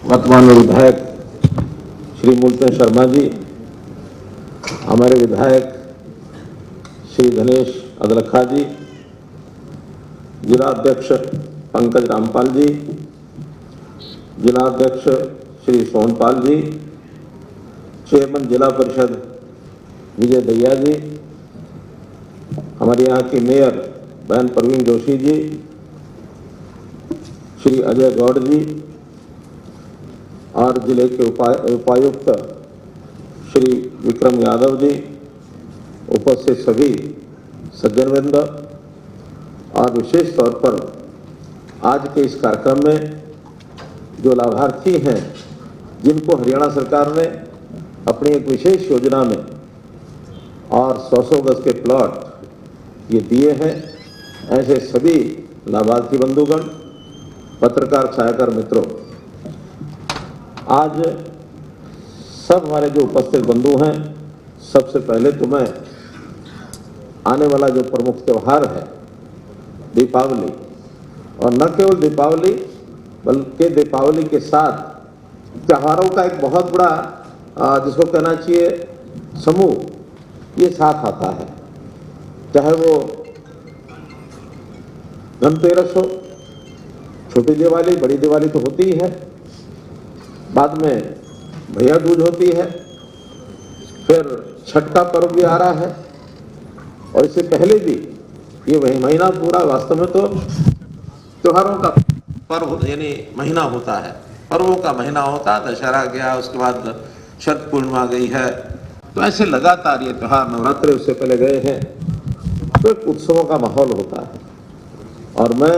वर्तमान विधायक श्री मूलचंद शर्मा जी, हमारे विधायक श्री धनेश अदलखा जी, जिला अध्यक्ष पंकज रामपाल जी, जिला अध्यक्ष श्री सोनपाल जी, चेयरमैन जिला परिषद विजय दहिया जी, हमारे यहाँ की मेयर बहन परवीन जोशी जी, श्री अजय गौड़ जी और जिले के उपायुक्त श्री विक्रम यादव जी, उपस्थित सभी सज्जनवृंद और विशेष तौर पर आज के इस कार्यक्रम में जो लाभार्थी हैं, जिनको हरियाणा सरकार ने अपनी एक विशेष योजना में और 100-100 गज के प्लॉट ये दिए हैं, ऐसे सभी लाभार्थी बंधुगण, पत्रकार छायाकार मित्रों, आज सब हमारे जो उपस्थित बंधु हैं, सबसे पहले तो मैं आने वाला जो प्रमुख त्यौहार है दीपावली, और न केवल दीपावली बल्कि दीपावली के साथ त्योहारों का एक बहुत बड़ा जिसको कहना चाहिए समूह ये साथ आता है, चाहे वो धनतेरस हो, छोटी दिवाली, बड़ी दिवाली तो होती ही है, बाद में भैया दूज होती है, फिर छठ का पर्व भी आ रहा है, और इससे पहले भी ये वही महीना पूरा वास्तव में तो त्योहारों का पर्व यानी महीना होता है, पर्वों का महीना होता है। दशहरा गया, उसके बाद शरद पूर्णिमा गई है, तो ऐसे लगातार ये त्योहार, नवरात्रि उससे पहले गए हैं, तो एक उत्सवों का माहौल होता है। और मैं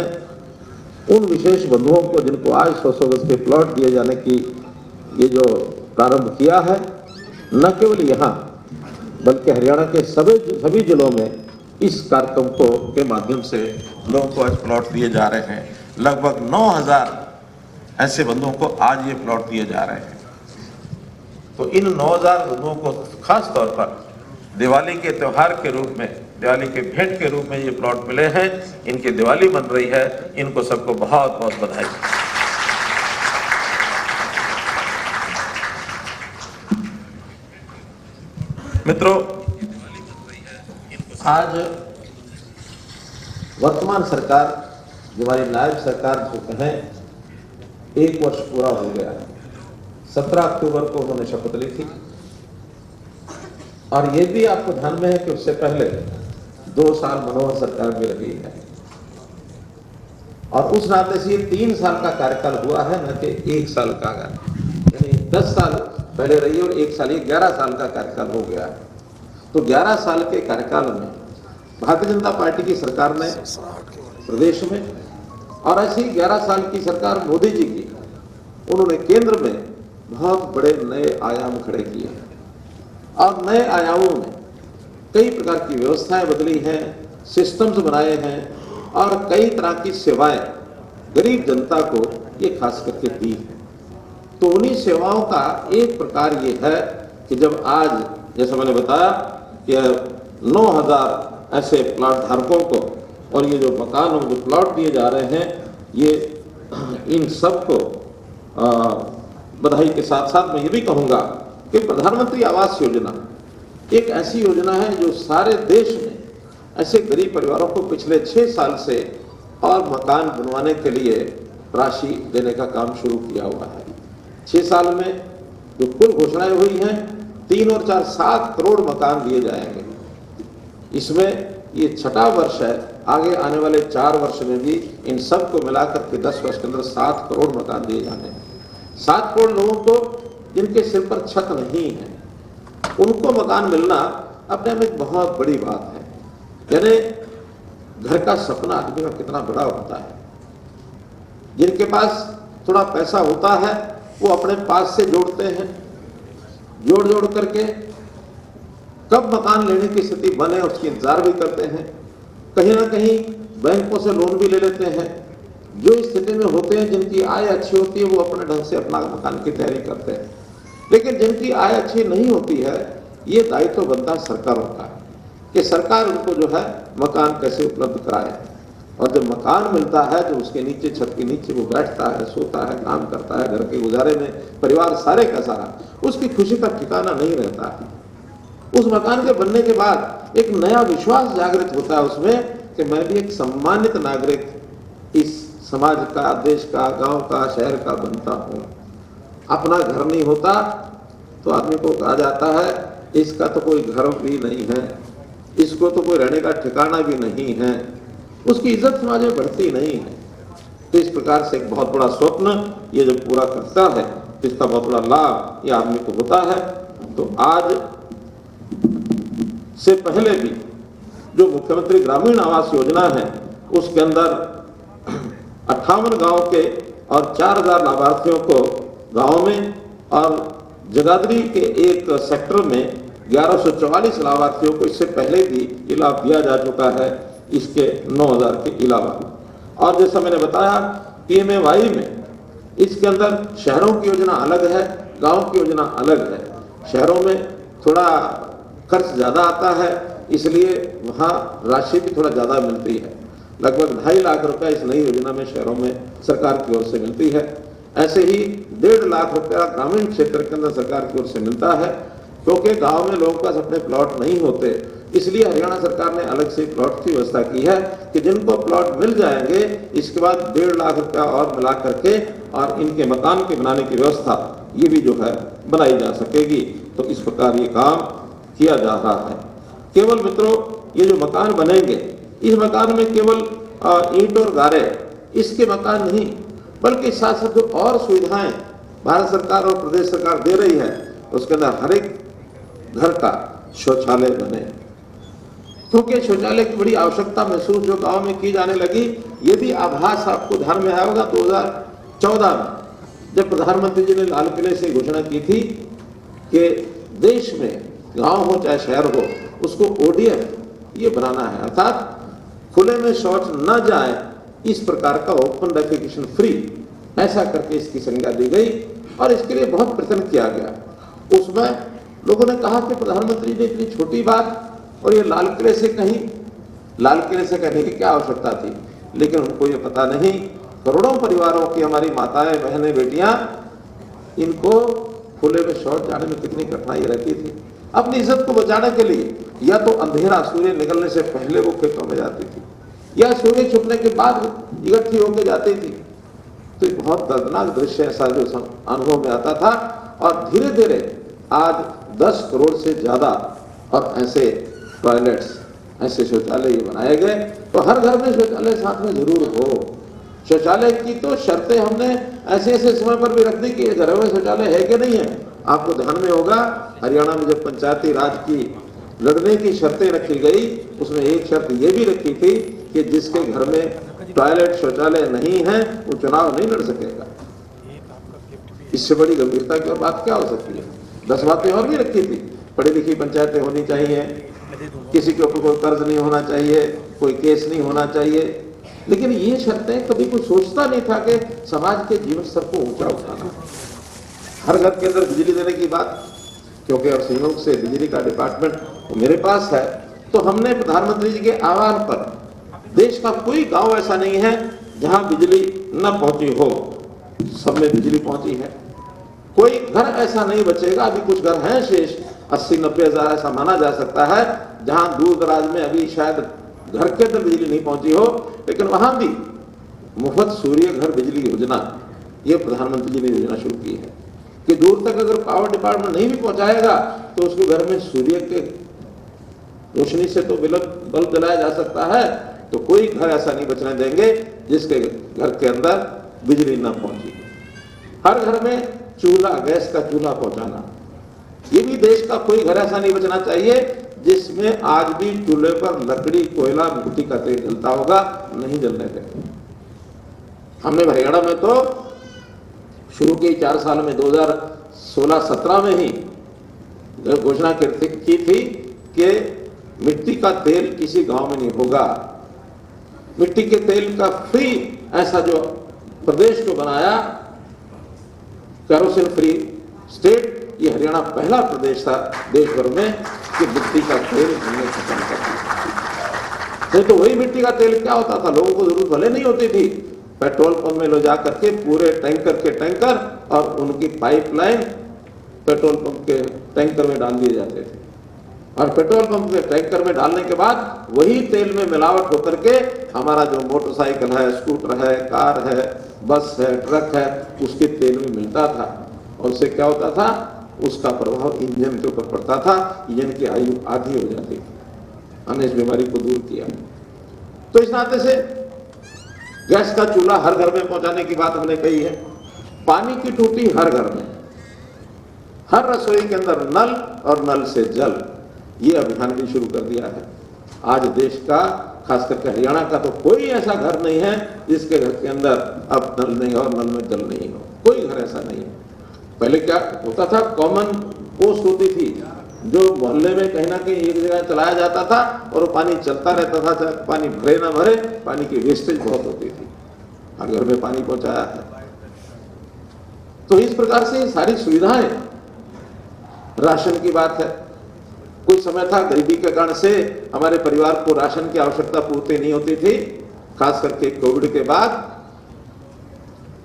उन विशेष बंधुओं को जिनको आज 100-100 गज के प्लॉट दिए जाने की ये जो प्रारंभ किया है, न केवल यहाँ बल्कि हरियाणा के सभी जिलों में इस कार्यक्रम को के माध्यम से लोगों को आज प्लॉट दिए जा रहे हैं। लगभग 9000 ऐसे बंधुओं को आज ये प्लॉट दिए जा रहे हैं। तो इन 9000 बंधुओं को खास तौर पर दिवाली के त्यौहार के रूप में, दिवाली के भेंट के रूप में ये प्लॉट मिले हैं, इनकी दिवाली बन रही है, इनको सबको बहुत बहुत बधाई। मित्रों, आज वर्तमान सरकार, जो हमारी नायब सरकार जो कहें, 1 वर्ष पूरा हो गया है। 17 अक्टूबर को उन्होंने शपथ ली थी, और ये भी आपको ध्यान में है कि उससे पहले 2 साल मनोहर सरकार भी रही है, और उस नाते से 3 साल का कार्यकाल हुआ है, न कि 1 साल का, यानी 10 साल पहले रही और 1 साल, ये 11 साल का कार्यकाल हो गया है। तो 11 साल के कार्यकाल में भारतीय जनता पार्टी की सरकार ने प्रदेश में, और ऐसी 11 साल की सरकार मोदी जी की, उन्होंने केंद्र में बहुत बड़े नए आयाम खड़े किए हैं, और नए आयामों में कई प्रकार की व्यवस्थाएं बदली हैं, सिस्टम्स बनाए हैं, और कई तरह की सेवाएं गरीब जनता को ये खास करके दी है। तो उन्हीं सेवाओं का एक प्रकार ये है कि जब आज, जैसा मैंने बताया कि 9000 ऐसे प्लॉट धारकों को, और ये जो मकान और जो प्लॉट दिए जा रहे हैं, ये इन सबको बधाई के साथ साथ मैं ये भी कहूँगा कि प्रधानमंत्री आवास योजना एक ऐसी योजना है जो सारे देश में ऐसे गरीब परिवारों को पिछले 6 साल से और मकान बनवाने के लिए राशि देने का काम शुरू किया हुआ है। 6 साल में जो कुल घोषणाएं हुई हैं, 3 और 4 7 करोड़ मकान दिए जाएंगे। इसमें ये 6ठा वर्ष है, आगे आने वाले 4 वर्ष में भी इन सब को मिलाकर के 10 वर्ष के अंदर 7 करोड़ मकान दिए जाने हैं। 7 करोड़ लोगों को जिनके सिर पर छत नहीं है, उनको मकान मिलना अपने में एक बहुत बड़ी बात है। यानी घर का सपना आदमी का कितना बड़ा होता है। जिनके पास थोड़ा पैसा होता है, वो अपने पास से जोड़ते हैं, जोड़ करके कब मकान लेने की स्थिति बने उसकी इंतजार भी करते हैं। कहीं ना कहीं बैंकों से लोन भी ले लेते हैं। जो स्थिति में होते हैं, जिनकी आय अच्छी होती है, वो अपने ढंग से अपना मकान की तैयारी करते हैं। लेकिन जिनकी आय अच्छी नहीं होती है, ये दायित्व बनता सरकारों का है कि सरकार उनको जो है मकान कैसे उपलब्ध कराए। और जब मकान मिलता है तो उसके नीचे, छत के नीचे वो बैठता है, सोता है, काम करता है, घर के गुजारे में परिवार सारे का सारा, उसकी खुशी का ठिकाना नहीं रहता है। उस मकान के बनने के बाद एक नया विश्वास जागृत होता है उसमें कि मैं भी एक सम्मानित नागरिक इस समाज का, देश का, गांव का, शहर का बनता हूं। अपना घर नहीं होता तो आदमी को कहा जाता है इसका तो कोई घर भी नहीं है, इसको तो कोई रहने का ठिकाना भी नहीं है, उसकी इज्जत समाज में बढ़ती नहीं है। तो इस प्रकार से एक बहुत बड़ा स्वप्न ये जब पूरा करता है तो इसका बहुत बड़ा लाभ ये आदमी को होता है। तो आज से पहले भी जो मुख्यमंत्री ग्रामीण आवास योजना है उसके अंदर 58 गांव के और 4000 लाभार्थियों को गांव में और जगाधरी के एक सेक्टर में 1144 लाभार्थियों को इससे पहले भी ये लाभ दिया जा चुका है, इसके 9000 के अलावा। और जैसा मैंने बताया PMAY में इसके अंदर शहरों की योजना अलग है, गांव की योजना अलग है। शहरों में थोड़ा खर्च ज़्यादा आता है, इसलिए वहाँ राशि भी थोड़ा ज़्यादा मिलती है। लगभग 2.5 लाख रुपया इस नई योजना में शहरों में सरकार की ओर से मिलती है। ऐसे ही 1.5 लाख रुपया ग्रामीण क्षेत्र के अंदर सरकार की ओर से मिलता है, क्योंकि गांव में लोगों के पास अपने प्लॉट नहीं होते, इसलिए हरियाणा सरकार ने अलग से प्लॉट की व्यवस्था की है कि जिनको प्लॉट मिल जाएंगे इसके बाद 1.5 लाख रुपया और मिला करके और इनके मकान के बनाने की व्यवस्था ये भी जो है बनाई जा सकेगी। तो इस प्रकार ये काम किया जा रहा है। केवल मित्रों ये जो मकान बनेंगे, इस मकान में केवल ईंट और गारे इसके मकान नहीं, बल्कि साथ साथ जो और सुविधाएं भारत सरकार और प्रदेश सरकार दे रही है उसके अंदर हर एक घर का शौचालय बने, क्योंकि शौचालय की बड़ी आवश्यकता महसूस जो गांव में की जाने लगी। यदि आभास आपको ध्यान में आया होगा 2014 में जब प्रधानमंत्री जी ने लाल किले से घोषणा की थी कि देश में गांव हो चाहे शहर हो उसको ODF ये बनाना है, अर्थात खुले में शौच न जाए, इस प्रकार का ओपन डेफिकेशन फ्री ऐसा करके इसकी संज्ञा दी गई और इसके लिए बहुत प्रयत्न किया गया। उसमें लोगों ने कहा कि प्रधानमंत्री ने इतनी छोटी बात और ये लाल किले से कहने की क्या आवश्यकता थी, लेकिन उनको ये पता नहीं करोड़ों परिवारों की हमारी माताएं, बहनें, बेटियां, इनको खुले में शौच जाने में कितनी कठिनाई रहती थी। अपनी इज्जत को बचाने के लिए या तो अंधेरा सूर्य निकलने से पहले वो खेतों में जाती थी या सूर्य छुपने के बाद इकट्ठी होकर जाती थी। तो एक बहुत दर्दनाक दृश्य ऐसा जो अनुभव में आता था और धीरे धीरे आज 10 करोड़ से ज्यादा और ऐसे टॉयलेट्स, ऐसे शौचालय बनाए गए। तो हर घर में शौचालय साथ में जरूर हो। शौचालय की तो शर्तें हमने ऐसे ऐसे समय पर भी रख दी कि घरों में शौचालय है कि नहीं है। आपको ध्यान में होगा हरियाणा में जब पंचायती राज की लड़ने की शर्तें रखी गई उसमें एक शर्त ये भी रखी थी कि जिसके घर में टॉयलेट शौचालय नहीं है वो चुनाव नहीं लड़ सकेगा। इससे बड़ी गंभीरता की और बात क्या हो सकती है। 10 बातें और भी रखी थी। पढ़ी लिखी पंचायतें होनी चाहिए, किसी के ऊपर कोई कर्ज नहीं होना चाहिए, कोई केस नहीं होना चाहिए। लेकिन ये शर्तें कभी कोई सोचता नहीं था कि समाज के जीवन स्तर को ऊंचा उठाना। हर घर के अंदर बिजली देने की बात, क्योंकि और संयोग से बिजली का डिपार्टमेंट मेरे पास है, तो हमने प्रधानमंत्री जी के आह्वान पर देश का कोई गांव ऐसा नहीं है जहां बिजली न पहुंची हो, सब में बिजली पहुंची है। कोई घर ऐसा नहीं बचेगा, अभी कुछ घर हैं शेष 80-90 हजार ऐसा माना जा सकता है जहां दूर दराज में अभी शायद घर के अंदर बिजली नहीं पहुंची हो, लेकिन वहां भी मुफ्त सूर्य घर बिजली योजना ये प्रधानमंत्री जी ने योजना शुरू की है कि दूर तक अगर पावर डिपार्टमेंट नहीं भी पहुंचाएगा तो उसके घर में सूर्य के रोशनी से तो बल्ब जलाया जा सकता है। तो कोई घर ऐसा नहीं बचने देंगे जिसके घर के अंदर बिजली न पहुंची। हर घर में चूल्हा, गैस का चूल्हा पहुंचाना, ये भी देश का कोई घर ऐसा नहीं बचना चाहिए जिसमें आज भी चूल्हे पर लकड़ी, कोयला, मिट्टी का तेल जलता होगा, नहीं जलने देंगे। हमने हरियाणा में तो शुरू के 4 साल में 2016-17 में ही घोषणा की थी कि मिट्टी का तेल किसी गांव में नहीं होगा। मिट्टी के तेल का फ्री ऐसा जो प्रदेश को बनाया, कैरोसिन फ्री स्टेट, ये हरियाणा पहला प्रदेश था देश भर में कि मिट्टी का तेल हमने खत्म कर दिया। नहीं तो वही मिट्टी का तेल क्या होता था, लोगों को जरूरत भले नहीं होती थी, पेट्रोल पंप में ले जा करके पूरे टैंकर के टैंकर और उनकी पाइपलाइन पेट्रोल पंप के टैंकर में डाल दिए जाते थे, और पेट्रोल पंप के टैंकर में डालने के बाद वही तेल में मिलावट होकर के हमारा जो मोटरसाइकिल है, स्कूटर है, कार है, बस है, ट्रक है, उसके तेल में मिलता था। और उससे क्या होता था, उसका प्रभाव इंजन के ऊपर पड़ता था, इंजन की आयु आधी हो जाती थी। हमने इस बीमारी को दूर किया। तो इस नाते से गैस का चूल्हा हर घर में पहुंचाने की बात हमने कही है। पानी की टूटी हर घर में, हर रसोई के अंदर नल और नल से जल, ये अभियान भी शुरू कर दिया है। आज देश का, खास करके हरियाणा का, तो कोई ऐसा घर नहीं है जिसके घर के अंदर अब नल नहीं हो और नल में जल नहीं हो, कोई घर ऐसा नहीं है। पहले क्या होता था, कॉमन पोस्ट होती थी जो मोहल्ले में कहीं ना कहीं एक जगह चलाया जाता था और वो पानी चलता रहता था, चाहे पानी भरे ना भरे, पानी की वेस्टेज बहुत होती थी। हर घर में पानी पहुंचाया है। तो इस प्रकार से सारी सुविधाएं, राशन की बात है, कुछ समय था गरीबी के कारण से हमारे परिवार को राशन की आवश्यकता पूर्ति नहीं होती थी, खास करके कोविड के बाद,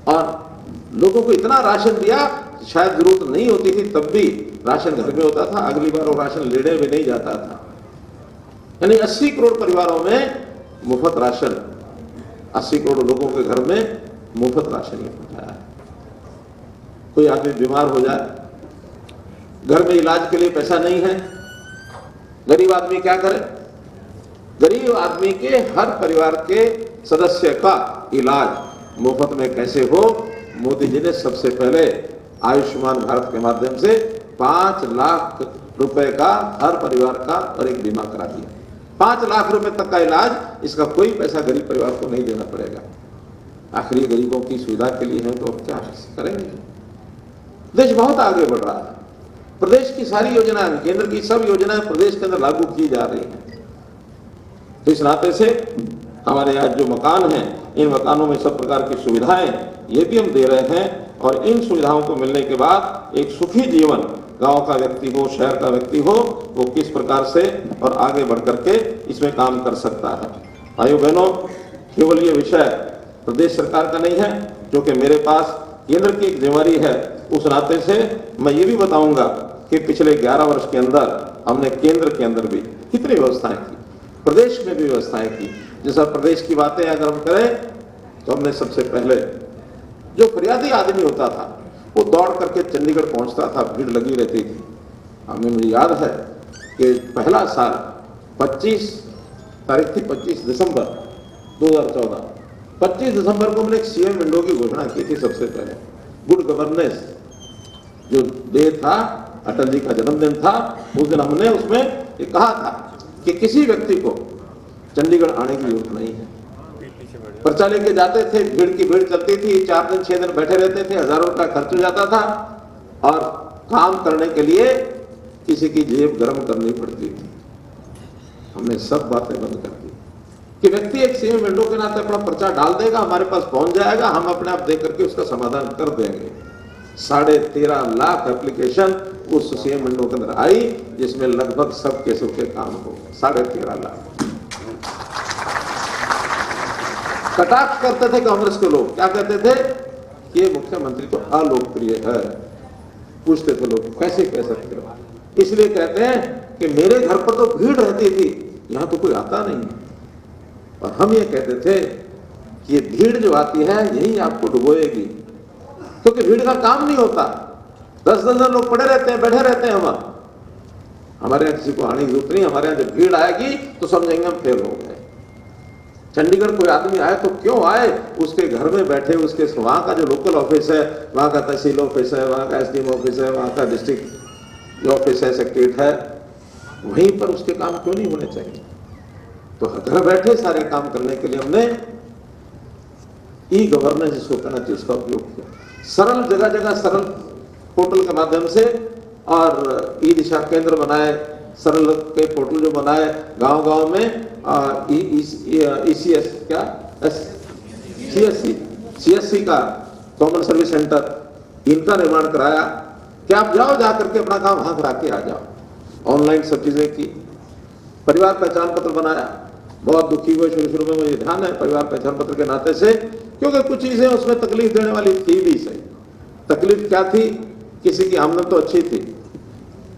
और लोगों को इतना राशन दिया शायद जरूरत नहीं होती थी, तब भी राशन घर में होता था, अगली बार वो राशन लेने में नहीं जाता था। यानी 80 करोड़ परिवारों में मुफ्त राशन, 80 करोड़ लोगों के घर में मुफ्त राशन ही पहुंचाया है। कोई आदमी बीमार हो जाए, घर में इलाज के लिए पैसा नहीं है, गरीब आदमी क्या करे? गरीब आदमी के हर परिवार के सदस्य का इलाज मुफ्त में कैसे हो, मोदी जी ने सबसे पहले आयुष्मान भारत के माध्यम से 5 लाख रुपए का हर परिवार का और एक बीमा करा दिया। 5 लाख रुपए तक का इलाज, इसका कोई पैसा गरीब परिवार को नहीं देना पड़ेगा। आखिरी गरीबों की सुविधा के लिए है तो क्या करेंगे? देश बहुत आगे बढ़ रहा है। प्रदेश की सारी योजनाएं, केंद्र की सब योजनाएं प्रदेश के अंदर लागू की जा रही हैं। तो इस नाते से हमारे यहाँ जो मकान हैं, इन मकानों में सब प्रकार की सुविधाएं ये भी हम दे रहे हैं, और इन सुविधाओं को मिलने के बाद एक सुखी जीवन गांव का व्यक्ति हो, शहर का व्यक्ति हो, वो किस प्रकार से और आगे बढ़ करके इसमें काम कर सकता है। भाइयों बहनों, केवल ये विषय प्रदेश सरकार का नहीं है, जो कि मेरे पास केंद्र की एक जिम्मेदारी है, उस नाते से मैं ये भी बताऊंगा कि पिछले 11 वर्ष के अंदर हमने केंद्र के अंदर भी कितनी व्यवस्थाएं की, प्रदेश में भी व्यवस्थाएं की। जैसा प्रदेश की बातें अगर हम करें तो हमने सबसे पहले, जो फरियादी आदमी होता था वो दौड़ करके चंडीगढ़ पहुंचता था, भीड़ लगी रहती थी। हमें मुझे याद है कि पहला साल 25 तारीख थी, 25 दिसंबर 2014, 25 दिसंबर को हमने एक सीएम विंडो की घोषणा की थी। सबसे पहले गुड गवर्नेंस जो डे था, अटल जी का जन्मदिन था, उस दिन हमने उसमें ये कहा था कि किसी व्यक्ति को चंडीगढ़ आने की जरूरत नहीं है। पर्चा लेके जाते थे, भीड़ की भीड़ चलती थी, 4 दिन 6 दिन बैठे रहते थे, हजारों रुपया खर्च हो जाता था, और काम करने के लिए किसी की जेब गर्म करनी पड़ती थी। हमने सब बातें बंद कर दी कि व्यक्ति एक सीएम विंडो के नाते अपना पर्चा डाल देगा, हमारे पास पहुंच जाएगा, हम अपने आप देख करके उसका समाधान कर देंगे। 13.5 लाख एप्लीकेशन उस सीएम विंडो के अंदर आई, जिसमें लगभग सब केसों के काम हो गए। 13.5 लाख। कटाक्ष करते थे कांग्रेस के लोग, क्या कहते थे कि ये मुख्यमंत्री तो अलोकप्रिय है। पूछते थे लोग कैसे कह सकते हो? इसलिए कहते हैं कि मेरे घर पर तो भीड़ रहती थी, यहां तो कोई आता नहीं। और हम ये कहते थे कि ये भीड़ जो आती है यही आपको डुबोएगी, क्योंकि भीड़ का काम नहीं होता। 10-10 लोग पड़े रहते हैं, बैठे रहते हैं। हमारे यहाँ किसी को आने की जरूरत नहीं। हमारे यहाँ जब भीड़ आएगी तो समझेंगे हम फेल हो गए। चंडीगढ़ कोई आदमी आए तो क्यों आए, उसके घर में बैठे, उसके वहां का जो लोकल ऑफिस है, वहां का तहसील ऑफिस है, वहां का एसडीएम ऑफिस है, वहां का डिस्ट्रिक्ट जो ऑफिस है, सेक्रेटरीट है, वहीं पर उसके काम क्यों नहीं होने चाहिए? तो घर बैठे सारे काम करने के लिए हमने ई गवर्नेंस जिसको कहना चाहिए, इसका उपयोग किया। सरल, जगह जगह सरल पोर्टल के माध्यम से, और ई दिशा केंद्र बनाए, सरल के पोर्टल जो बनाए गांव-गांव में, ईसीएस क्या सीएससी का कॉमन सर्विस सेंटर, इनका निर्माण कराया कि आप जाओ, जाकर के अपना काम हाथ रख के आ जाओ। ऑनलाइन सब चीजें की, परिवार पहचान पत्र बनाया, बहुत दुखी हुए शुरू में, मुझे ध्यान है परिवार पहचान पत्र के नाते से, क्योंकि कुछ चीजें उसमें तकलीफ देने वाली थी भी सही। तकलीफ क्या थी? किसी की आमदन तो अच्छी थी,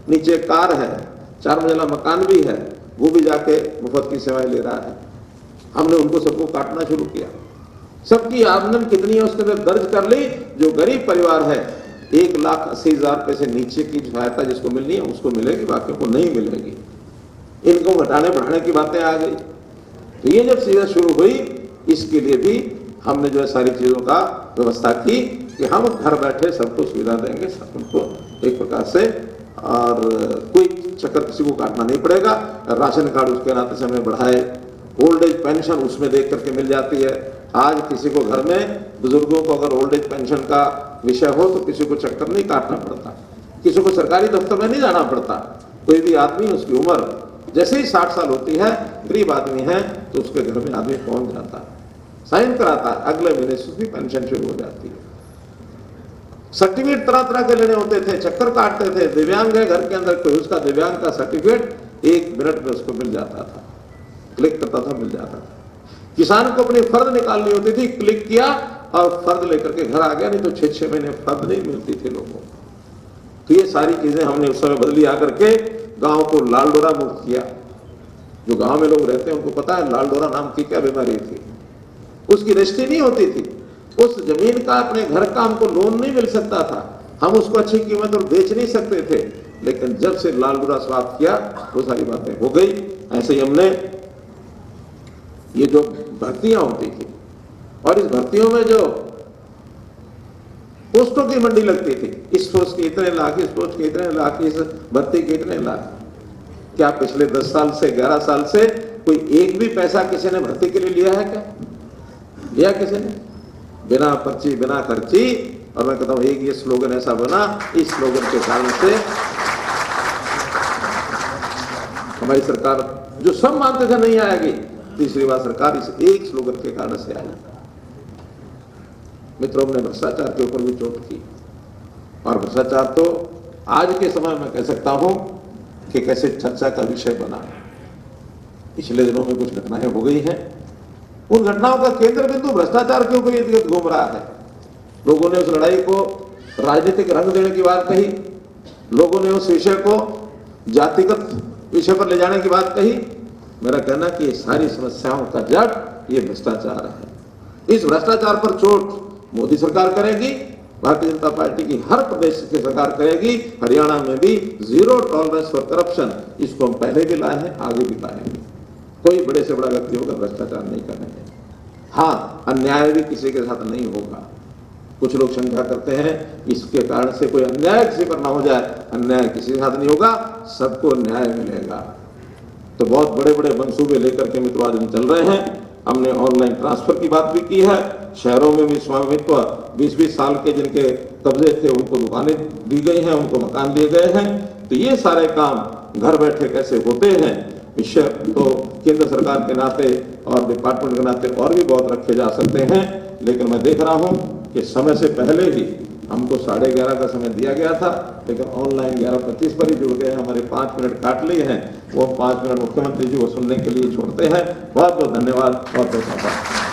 नीचे कार है, 4 मंजिला मकान भी है, वो भी जाके मुफ्त की सेवाएं ले रहा है। हमने उनको सबको काटना शुरू किया। सबकी आमदन कितनी है उसके अंदर दर्ज कर ली। जो गरीब परिवार है 1,80,000 रुपए से नीचे की सहायता जिसको मिलनी है उसको मिलेगी, बाकी को नहीं मिलेगी। इनको घटाने बढ़ाने की बातें आ गई। तो ये जब चीजें शुरू हुई, इसके लिए भी हमने जो है सारी चीजों का व्यवस्था की कि हम घर बैठे सबको सुविधा देंगे, सबको एक प्रकार से, और कोई चक्कर किसी को काटना नहीं पड़ेगा। राशन कार्ड उसके नाते से हमें बढ़ाए, ओल्ड एज पेंशन उसमें देख करके मिल जाती है। आज किसी को घर में बुजुर्गों को अगर ओल्ड एज पेंशन का विषय हो तो किसी को चक्कर नहीं काटना पड़ता, किसी को सरकारी दफ्तर में नहीं जाना पड़ता। कोई भी आदमी उसकी उम्र जैसे ही 60 साल होती है, गरीब आदमी है, तो उसके घर में आदमी पहुंच जाता है, साइन कराता है, अगले महीने से उसकी पेंशन शुरू हो जाती है। सर्टिफिकेट तरह तरह के लेने होते थे, चक्कर काटते थे। दिव्यांग है घर के अंदर कोई, उसका दिव्यांग का सर्टिफिकेट 1 मिनट में उसको मिल जाता था, क्लिक करता था, मिल जाता था। किसान को अपनी फर्द निकालनी होती थी, क्लिक किया और फर्द लेकर के घर आ गया, नहीं तो 6-6 महीने फर्द नहीं मिलती थी लोगों को। तो ये सारी चीजें हमने उस समय बदली आकर के गांव को लाल डोरा मुक्त किया। जो गांव में लोग रहते हैं उनको पता है लाल डोरा नाम की क्या बीमारी थी। उसकी रजिस्ट्री नहीं होती थी, उस जमीन का अपने घर का हमको लोन नहीं मिल सकता था, हम उसको अच्छी कीमत और बेच नहीं सकते थे। लेकिन जब से लाल डोरा समाप्त किया वो सारी बातें हो गई। ऐसे ही हमने ये जो भर्तियां होती थी, और इस भर्तियों में जो पोस्टों की मंडी लगती थी, इस पोस्ट के इतने लाख, इस पोस्ट के इतने लाख, इस भर्ती के इतने लाख, क्या पिछले 10 साल से 11 साल से कोई एक भी पैसा किसी ने भर्ती के लिए लिया है? क्या लिया किसी ने? बिना पर्ची, बिना खर्ची। और मैं कहता हूं एक ये स्लोगन ऐसा बना, इस स्लोगन के कारण से हमारी सरकार, जो सब मानते थे नहीं आएगी, तीसरी बार सरकार इस एक स्लोगन के कारण से आई। मित्रों, हमने भ्रष्टाचार के ऊपर भी चोट की, और भ्रष्टाचार तो आज के समय में कह सकता हूं कि कैसे चर्चा का विषय बना। पिछले दिनों में कुछ घटनाएं हो गई हैं, उन घटनाओं का केंद्र बिंदु भ्रष्टाचार के ऊपर इर्द गिर्द घूम रहा है। लोगों ने उस लड़ाई को राजनीतिक रंग देने की बात कही, लोगों ने उस विषय को जातिगत विषय पर ले जाने की बात कही। मेरा कहना कि ये सारी समस्याओं का जड़ ये भ्रष्टाचार है। इस भ्रष्टाचार पर चोट मोदी सरकार करेगी, भारतीय जनता पार्टी की हर प्रदेश की सरकार करेगी। हरियाणा में भी 0 टॉलरेंस फॉर करप्शन, इसको हम पहले भी लाए हैं, आगे भी लाएंगे। कोई बड़े से बड़ा व्यक्ति होगा भ्रष्टाचार नहीं करेंगे। हाँ, अन्याय भी किसी के साथ नहीं होगा। कुछ लोग शंका करते हैं इसके कारण से कोई अन्याय किसी पर ना हो जाए। अन्याय किसी के साथ नहीं होगा, सबको न्याय मिलेगा। तो बहुत बड़े बड़े मंसूबे लेकर के मित्र आज हम चल रहे हैं। हमने ऑनलाइन ट्रांसफर की बात भी की है। शहरों में भी स्वामित्व 20-20 साल के जिनके कब्जे थे उनको दुकानें दी गई हैं, उनको मकान दिए गए हैं। तो ये सारे काम घर बैठे कैसे होते हैं, विषय तो केंद्र सरकार के नाते और डिपार्टमेंट के नाते और भी बहुत रखे जा सकते हैं। लेकिन मैं देख रहा हूं कि समय से पहले ही हमको 11:30 का समय दिया गया था, लेकिन ऑनलाइन 11:25 पर ही जुड़ गए। हमारे 5 मिनट काट लिए हैं, वो 5 मिनट मुख्यमंत्री जी को सुनने के लिए छोड़ते हैं। बहुत बहुत धन्यवाद, बहुत बहुत आभार।